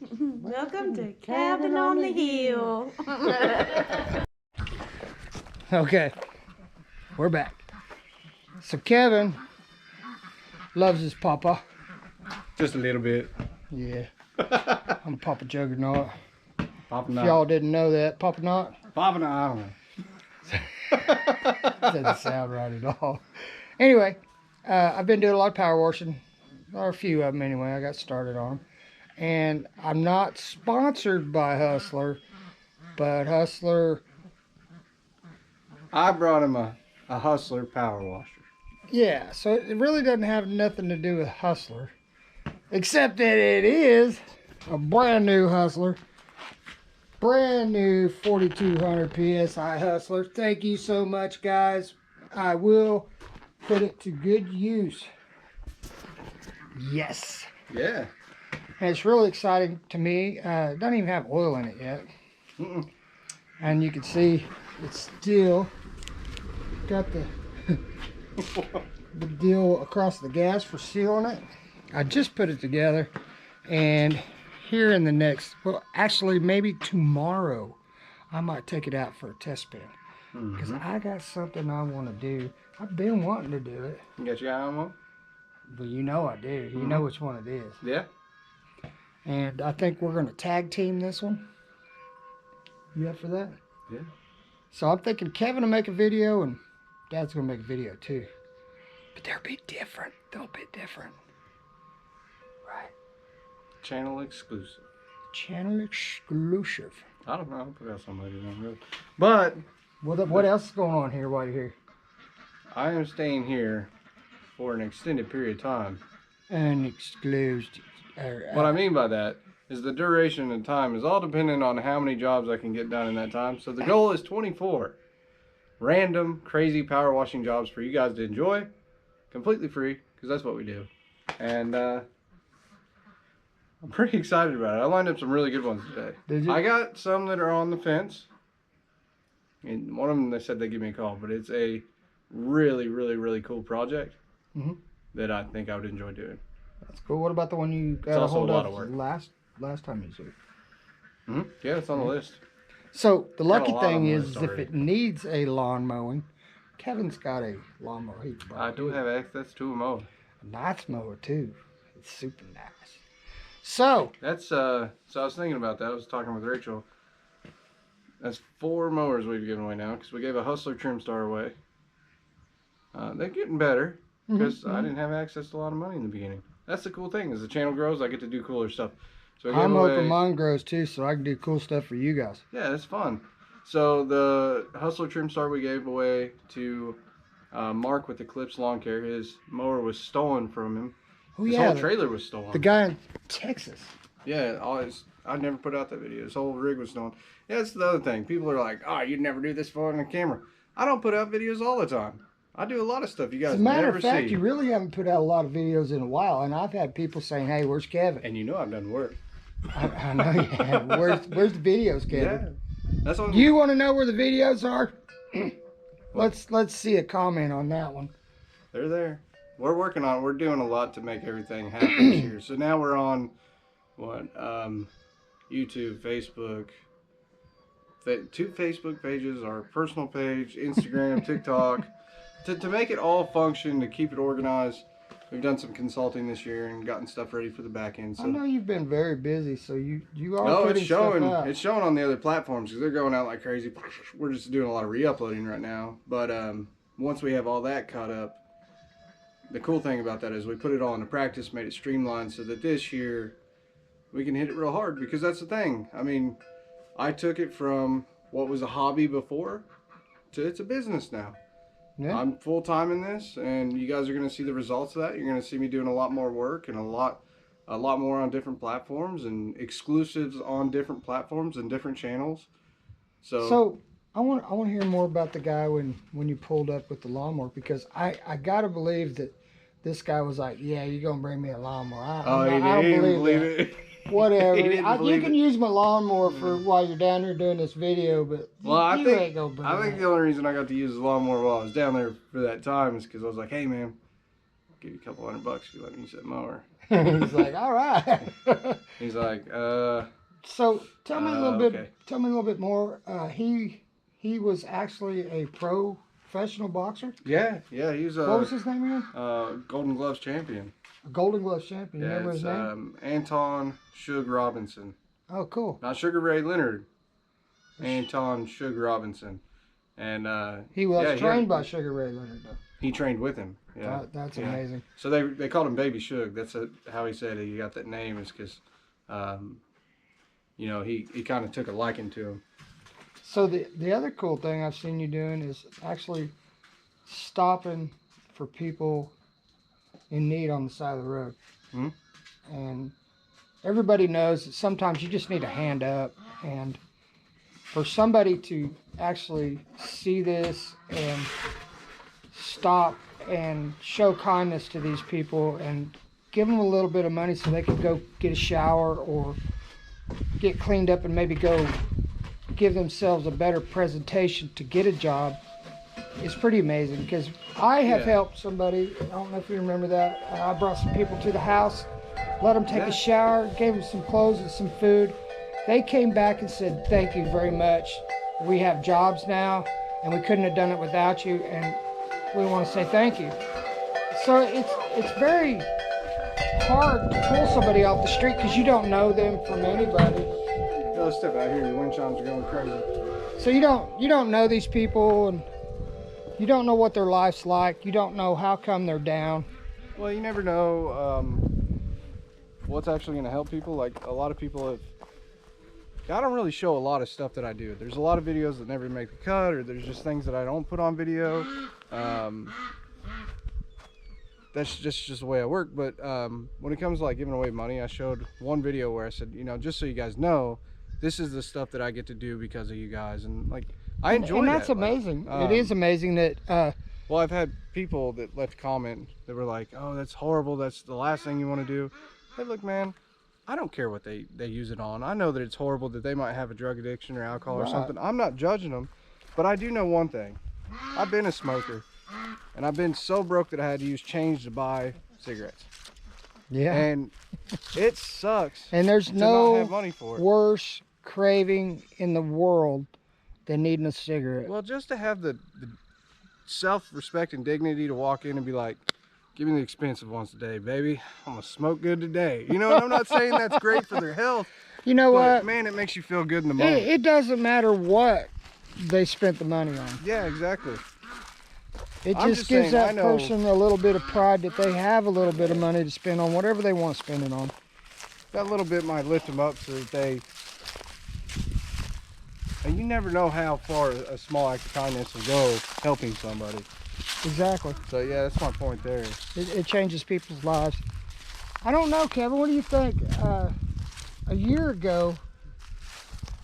Welcome to Cabin on the Hill. Okay, we're back. So Kevin loves his papa. Just a little bit. Yeah, I'm Papa Juggernaut. Papa If Knot. y'all didn't know that, Papa Knot. Papa Knot, I don't know. Doesn't sound right at all. Anyway, I've been doing a lot of power washing, or a few of them anyway. I got started on them, and I'm not sponsored by Hustler, but Hustler. I brought him a Hustler power washer. Yeah, so it really doesn't have nothing to do with Hustler, except that it is a brand new Hustler. Brand new 4200 PSI Hustler. Thank you so much, guys. I will put it to good use. Yes. Yeah. And it's really exciting to me. It doesn't even have oil in it yet. And you can see it's still got the deal across the gas for sealing it. I just put it together, and here in the next, well, actually maybe tomorrow, I might take it out for a test spin, because I got something I want to do. I've been wanting to do it. You got your eye on one? Well, you know I do. You know which one it is. Yeah. And I think we're going to tag team this one. You up for that? Yeah. So I'm thinking Kevin will make a video, and Dad's going to make a video too. But they'll be different. They'll be different. Right. Channel exclusive. Channel exclusive. I don't know. I'll put out somebody on road. But What else is going on here while you're here? I am staying here for an extended period of time. An exclusive. What I mean by that is the duration of time is all dependent on how many jobs I can get done in that time. So the goal is 24 random, crazy power washing jobs for you guys to enjoy, completely free, because that's what we do. And I'm pretty excited about it. I lined up some really good ones today. Did you? I got some that are on the fence. And one of them, they said they'd give me a call, but it's a really, really, really cool project that I think I would enjoy doing. That's cool. What about the one you got It's a also hold a lot of of work. last time you said? Yeah, it's on the list. So the Got a lucky lot on thing the is, list if already. it needs a lawn mowing, Kevin's got a lawnmower. He can I do have access to a mower. a nice mower too. It's super nice. So That's so I was thinking about that. I was talking with Rachel. That's 4 mowers we've given away now, because we gave a Hustler Trim Star away. They're getting better because I didn't have access to a lot of money in the beginning. That's the cool thing. As the channel grows, I get to do cooler stuff. So I'm hoping mine grows too, so I can do cool stuff for you guys. Yeah, it's fun. So the Hustler Trim Star we gave away to Mark with Eclipse Lawn Care. His mower was stolen from him. Oh His yeah, whole trailer was stolen. the guy in Texas. Yeah, I never put out that video. His whole rig was stolen. Yeah, that's the other thing. People are like, "Oh, you'd never do this for on the camera." I don't put out videos all the time. I do a lot of stuff you guys As a matter never of fact, see. you really haven't put out a lot of videos in a while, and I've had people saying, "Hey, where's Kevin?" And you know I've done work. I know you have. Where's the videos, Kevin? Yeah, that's what. You want to know where the videos are? Let's see a comment on that one. They're there. We're working on it. We're doing a lot to make everything happen this year. So now we're on what? YouTube, Facebook. 2 Facebook pages, our personal page, Instagram, TikTok. To make it all function, to keep it organized. We've done some consulting this year and gotten stuff ready for the back end. So I know you've been very busy, so you are no, putting it's showing. stuff out. It's showing on the other platforms because they're going out like crazy. We're just doing a lot of re-uploading right now. But once we have all that caught up, the cool thing about that is we put it all into practice, made it streamlined so that this year we can hit it real hard. Because that's the thing. I mean, I took it from what was a hobby before to it's a business now. Yeah. I'm full time in this, and you guys are going to see the results of that. You're going to see me doing a lot more work and a lot more on different platforms and exclusives on different platforms and different channels. So I want to hear more about the guy when you pulled up with the lawnmower, because I gotta believe that this guy was like, "Yeah, you're gonna bring me a lawnmower." I don't believe it. Whatever. He didn't You believe can it. use my lawnmower for while you're down here doing this video, but Well, you ain't gonna bring I think that. the only reason I got to use the lawnmower while I was down there for that time is because I was like, "Hey, man, I'll give you a couple $100 if you let me use that mower." He's like, all right. He's like, So tell me a little bit. okay. Tell me a little bit more. He was actually a professional boxer. Yeah, he was What was his name again? Golden Gloves champion. A Golden Gloves champion. You Yeah, remember it's his name? Anton Suge Robinson. Oh, cool. Not Sugar Ray Leonard. Anton Suge Robinson. And He was trained by Sugar Ray Leonard, though. he trained with him. Yeah, That's yeah. amazing. So they called him Baby Suge. That's how he said he got that name, is because, you know, he kind of took a liking to him. So the other cool thing I've seen you doing is actually stopping for people in need on the side of the road. Mhm. And everybody knows that sometimes you just need a hand up, and for somebody to actually see this and stop and show kindness to these people and give them a little bit of money so they can go get a shower or get cleaned up and maybe go give themselves a better presentation to get a job is pretty amazing, because I have helped somebody. I don't know if you remember that. I brought some people to the house, let them take a shower, gave them some clothes and some food. They came back and said, thank you very much. We have jobs now, and we couldn't have done it without you, and we want to say thank you. So it's very hard to pull somebody off the street because you don't know them from anybody. Let's step out here. Your wind chimes are going crazy. So you don't know these people, and you don't know what their life's like. You don't know how come they're down. Well, you never know what's actually going to help people. Like, a lot of people have... I don't really show a lot of stuff that I do. There's a lot of videos that never make the cut, or there's just things that I don't put on video. That's just the way I work. But when it comes to like giving away money, I showed one video where I said, you know, just so you guys know, this is the stuff that I get to do because of you guys. And like, I enjoy that. And that's amazing. It is amazing that... well, I've had people that left a comment that were like, oh, that's horrible. That's the last thing you want to do. Hey, look, man, I don't care what they use it on. I know that it's horrible that they might have a drug addiction or alcohol or something. I'm not judging them, but I do know one thing. I've been a smoker, and I've been so broke that I had to use change to buy cigarettes. Yeah. And it sucks. And there's to not have no money for it. worse craving in the world than needing a cigarette. Well, just to have the self-respect and dignity to walk in and be like, give me the expensive ones today, baby. I'm gonna smoke good today. You know, and I'm not saying that's great for their health. You know but what? Man, it makes you feel good in the moment. It doesn't matter what they spent the money on. Yeah, exactly. It I'm just just gives saying, that person a little bit of pride that they have a little bit of money to spend on whatever they want to spend it on. That little bit might lift them up so that they... And you never know how far a small act of kindness will go helping somebody. Exactly. So yeah, that's my point there. It changes people's lives. I don't know, Kevin, what do you think? A year ago,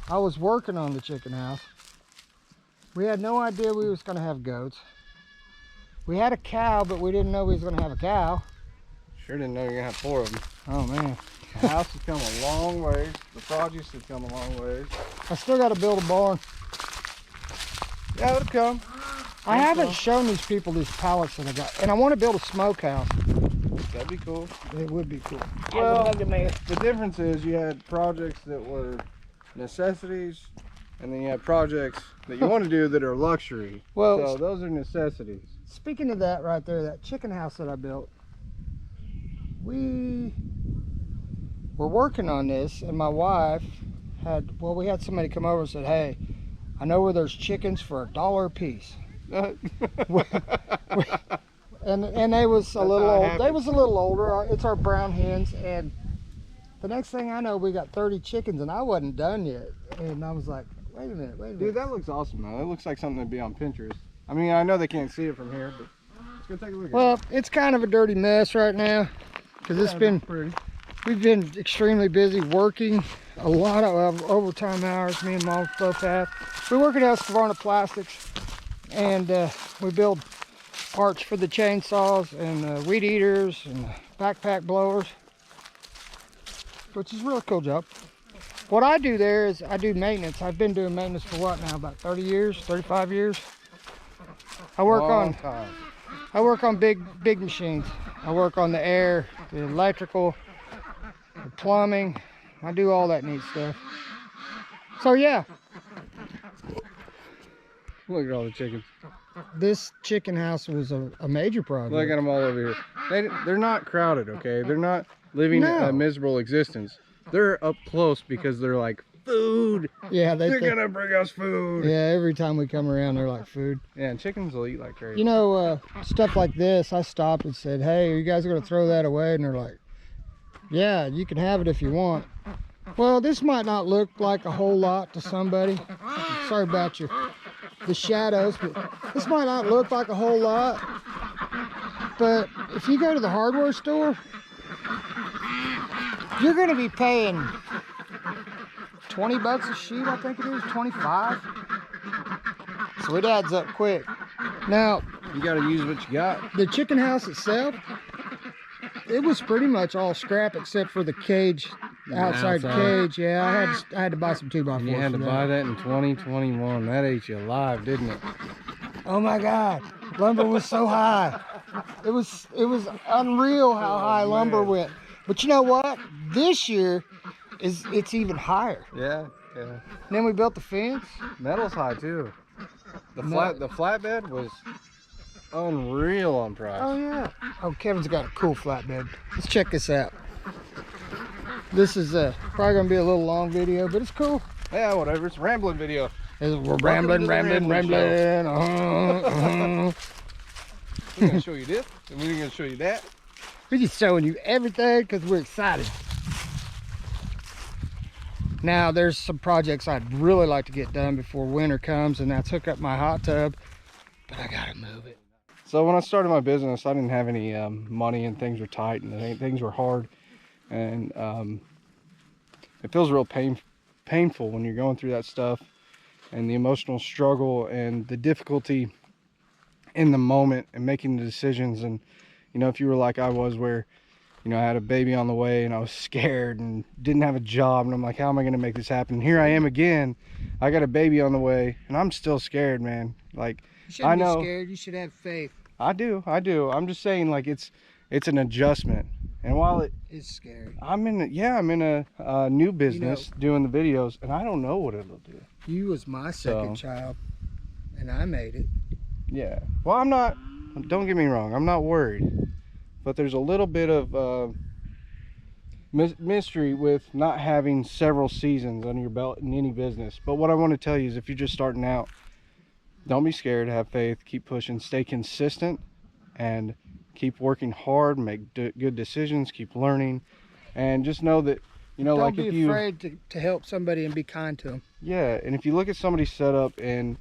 I was working on the chicken house. We had no idea we was going to have goats. We had a cow, but we didn't know we was going to have a cow. Sure didn't know you were going to have 4 of them. Oh, man. The house has come a long ways. The produce has come a long ways. I still got to build a barn. Yeah, it'll come. I haven't shown these people these pallets that I got. And I want to build a smokehouse. That'd be cool. It would be cool. Well, the difference is you had projects that were necessities, and then you had projects that you want to do that are luxury. Well, so those are necessities. Speaking of that right there, that chicken house that I built, we were working on this, and my wife we had somebody come over and said, hey, I know where there's chickens for $1 a piece. and they was a little old. They was a little older. It's our brown hens, and the next thing I know, we got 30 chickens, and I wasn't done yet. And I was like, wait a minute. Dude, that looks awesome, though. It looks like something that'd be on Pinterest. I mean, I know they can't see it from here, but let's go take a look at it. Well, it's kind of a dirty mess right now, because we've been extremely busy working, a lot of overtime hours. Me and Mom both have. We work at Husqvarna Plastics, and we build parts for the chainsaws and weed eaters and backpack blowers, which is a really cool job. What I do there is I do maintenance. I've been doing maintenance for what now, about 30 years, 35 years. I work I work on big machines. I work on the air, the electrical, the plumbing. I do all that neat stuff. So yeah, Look at all the chickens. this chicken house was a major project. Look at them all over here. They're not crowded, okay? They're not living a miserable existence. They're up close because they're like, food. Yeah, they're gonna bring us food. Yeah, every time we come around, they're like food. Yeah, and chickens will eat like crazy. You know, stuff like this, I stopped and said, hey, are you guys gonna throw that away? And they're like, yeah, you can have it if you want. Well, this might not look like a whole lot to somebody. Sorry about the shadows, but this might not look like a whole lot. But if you go to the hardware store, you're gonna be paying 20 bucks a sheet, I think it is, 25. So it adds up quick. Now, you gotta use what you got. the chicken house itself, it was pretty much all scrap except for the cage, outside cage. Yeah, I had to buy some 2x4s. And you had to buy that in 2021. That ate you alive, didn't it? Oh my God, lumber was so high. It was unreal how high lumber went. But you know what? This year it's even higher. Yeah, yeah. And then we built the fence. Metal's high too. The flatbed was unreal on price. Oh yeah. Oh, Kevin's got a cool flatbed. Let's check this out. This is probably gonna be a little long video, but it's cool. Yeah, whatever. It's a rambling video. We're rambling. We're gonna show you this, and we're gonna show you that. We're just showing you everything because we're excited. Now, there's some projects I'd really like to get done before winter comes, and that's hook up my hot tub, but I gotta move it. So when I started my business, I didn't have any money, and things were tight, and things were hard, and it feels real painful when you're going through that stuff, and the emotional struggle and the difficulty in the moment and making the decisions. And you know, if you were like I was, where you know, I had a baby on the way and I was scared and didn't have a job, and I'm like, how am I going to make this happen? And here I am again. I got a baby on the way and I'm still scared, man. Like, you shouldn't be scared. You should have faith. I do. I'm just saying, like, it's an adjustment. And while it's scary, I'm in a new business, you know, doing the videos, and I don't know what it'll do. You was my second child, and I made it. Yeah. Well, I'm not. Don't get me wrong. I'm not worried, but there's a little bit of mystery with not having several seasons under your belt in any business. But what I want to tell you is, if you're just starting out, don't be scared. Have faith. Keep pushing. Stay consistent, and keep working hard. Make good decisions. Keep learning, and just know that, you know, don't be afraid to help somebody and be kind to them. Yeah, and if you look at somebody's setup, and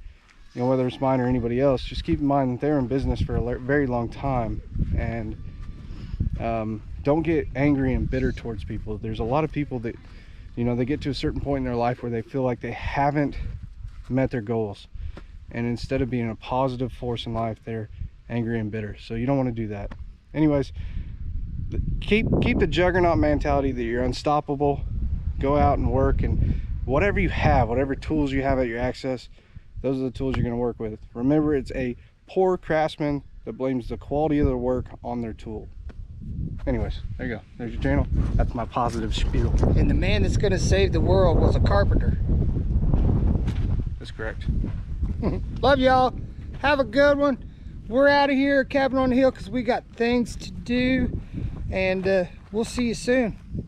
you know, whether it's mine or anybody else, just keep in mind that they're in business for a very long time, and don't get angry and bitter towards people. There's a lot of people that, you know, they get to a certain point in their life where they feel like they haven't met their goals, and instead of being a positive force in life, they're angry and bitter. So you don't want to do that. Anyways, keep the Juggernaut mentality that you're unstoppable. Go out and work, and whatever you have, whatever tools you have at your access, those are the tools you're going to work with. Remember, it's a poor craftsman that blames the quality of their work on their tool. Anyways, there you go. There's your channel. That's my positive spiel. And the man that's going to save the world was a carpenter. That's correct. Love y'all. Have a good one. We're out of here, Cabin on the Hill, because we got things to do. And we'll see you soon.